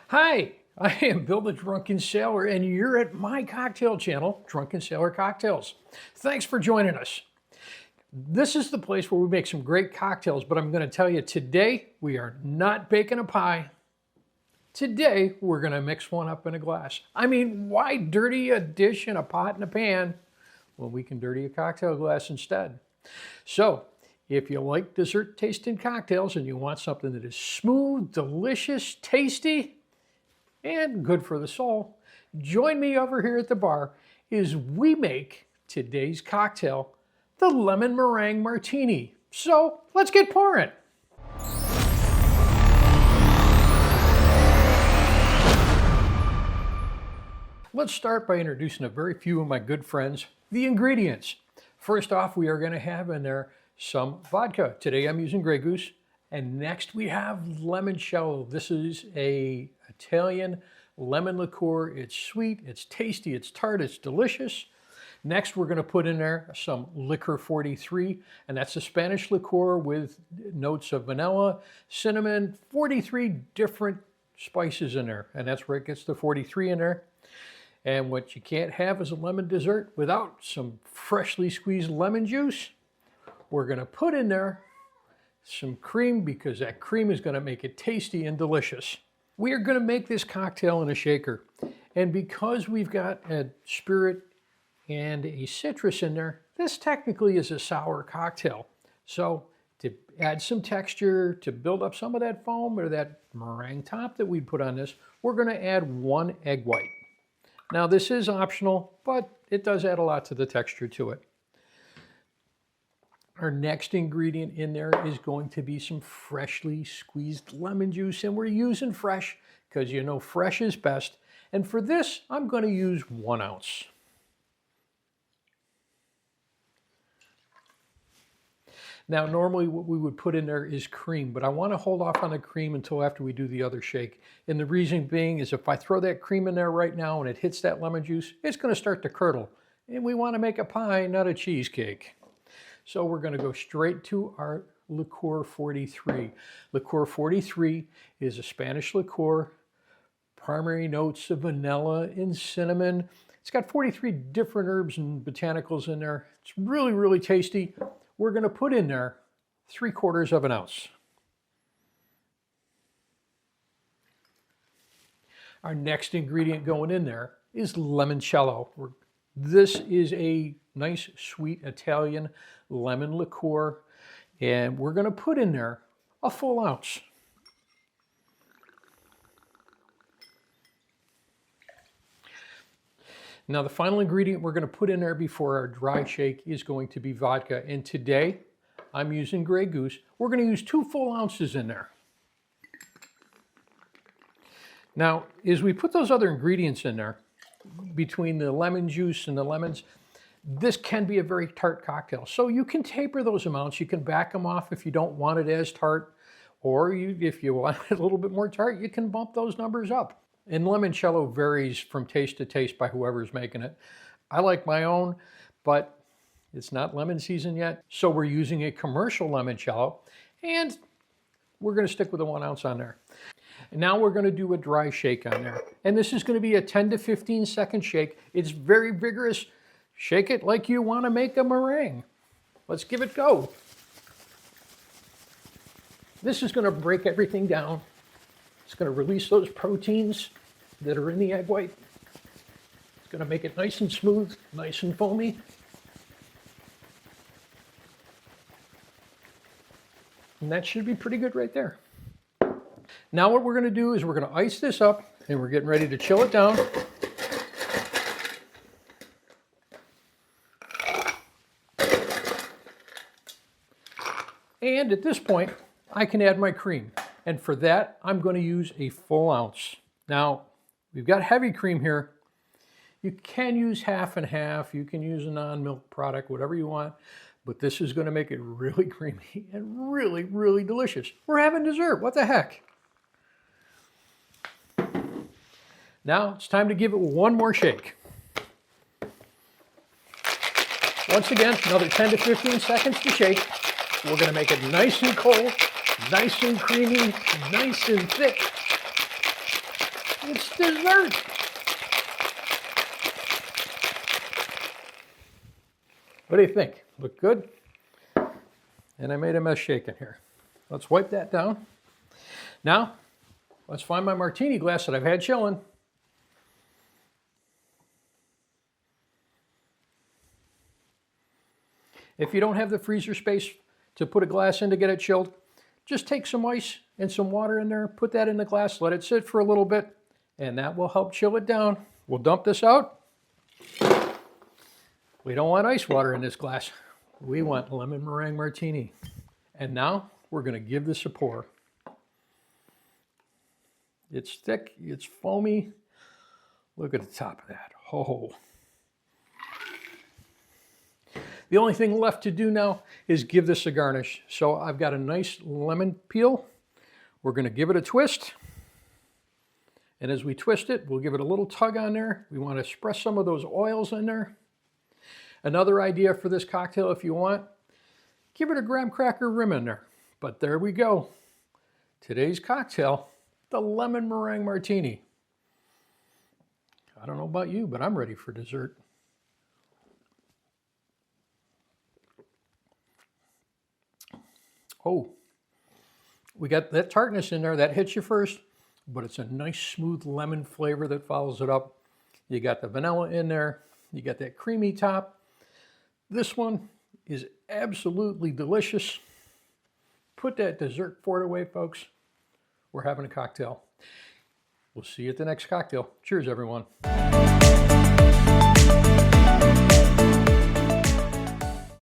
Hi, I am Bill the Drunken Sailor, and you're at my cocktail channel, Drunken Sailor Cocktails. Thanks for joining us. This is the place where we make some great cocktails, but I'm going to tell you today we are not baking a pie. Today we're going to mix one up in a glass. I mean, why dirty a dish in a pot and a pan when we can dirty a cocktail glass instead? So, if you like dessert tasting cocktails and you want something that is smooth, delicious, tasty, and good for the soul, join me over here at the bar as we make today's cocktail, the Lemon Meringue Martini. So let's get pouring. Let's start by introducing a very few of my good friends, the ingredients. First off, we are going to have in there some vodka. Today I'm using Grey Goose. And next we have Limoncello. This is an Italian lemon liqueur. It's sweet, it's tasty, it's tart, it's delicious. Next we're going to put in there some Licor 43, and that's a Spanish liqueur with notes of vanilla, cinnamon, 43 different spices in there. And that's where it gets the 43 in there. And what you can't have is a lemon dessert without some freshly squeezed lemon juice. We're going to put in there some cream because that cream is going to make it tasty and delicious. We are going to make this cocktail in a shaker. And because we've got a spirit and a citrus in there, this technically is a sour cocktail. So to add some texture, to build up some of that foam or that meringue top that we put on this, we're going to add 1 egg white. Now this is optional, but it does add a lot to the texture to it. Our next ingredient in there is going to be some freshly squeezed lemon juice, and we're using fresh because you know fresh is best. And for this, I'm going to use 1 ounce. Now, normally what we would put in there is cream, but I want to hold off on the cream until after we do the other shake. And the reason being is if I throw that cream in there right now and it hits that lemon juice, it's going to start to curdle. And we want to make a pie, not a cheesecake. So we're going to go straight to our Licor 43. Licor 43 is a Spanish liqueur, primary notes of vanilla and cinnamon. It's got 43 different herbs and botanicals in there. It's really, really tasty. We're going to put in there 3/4 of an ounce. Our next ingredient going in there is limoncello. This is a nice, sweet Italian lemon liqueur, and we're going to put in there a full ounce. Now the final ingredient we're going to put in there before our dry shake is going to be vodka, and today I'm using Grey Goose. We're going to use 2 full ounces in there. Now, as we put those other ingredients in there, between the lemon juice and the lemons, this can be a very tart cocktail. So you can taper those amounts. You can back them off if you don't want it as tart, or if you want it a little bit more tart, you can bump those numbers up. And limoncello varies from taste to taste by whoever's making it. I like my own, but it's not lemon season yet. So we're using a commercial limoncello, and we're going to stick with the 1 ounce on there. And now we're going to do a dry shake on there. And this is going to be a 10 to 15 second shake. It's very vigorous. Shake it like you want to make a meringue. Let's give it a go. This is going to break everything down. It's going to release those proteins that are in the egg white. It's going to make it nice and smooth, nice and foamy. And that should be pretty good right there. Now what we're going to do is we're going to ice this up, and we're getting ready to chill it down. And at this point, I can add my cream. And for that, I'm going to use a full ounce. Now, we've got heavy cream here. You can use half and half. You can use a non-milk product, whatever you want. But this is going to make it really creamy and really, really delicious. We're having dessert. What the heck? Now it's time to give it one more shake. Once again, another 10 to 15 seconds to shake. We're going to make it nice and cold, nice and creamy, nice and thick. It's dessert. What do you think? Look good? And I made a mess shaking here. Let's wipe that down. Now, let's find my martini glass that I've had chilling. If you don't have the freezer space to put a glass in to get it chilled, just take some ice and some water in there, put that in the glass, let it sit for a little bit, and that will help chill it down. We'll dump this out. We don't want ice water in this glass. We want lemon meringue martini. And now we're going to give this a pour. It's thick, it's foamy. Look at the top of that. Oh. The only thing left to do now is give this a garnish. So I've got a nice lemon peel. We're going to give it a twist. And as we twist it, we'll give it a little tug on there. We want to spread some of those oils in there. Another idea for this cocktail, if you want, give it a graham cracker rim in there. But there we go. Today's cocktail, the lemon meringue martini. I don't know about you, but I'm ready for dessert. Oh, we got that tartness in there. That hits you first, but it's a nice smooth lemon flavor that follows it up. You got the vanilla in there. You got that creamy top. This one is absolutely delicious. Put that dessert fort away, folks. We're having a cocktail. We'll see you at the next cocktail. Cheers, everyone.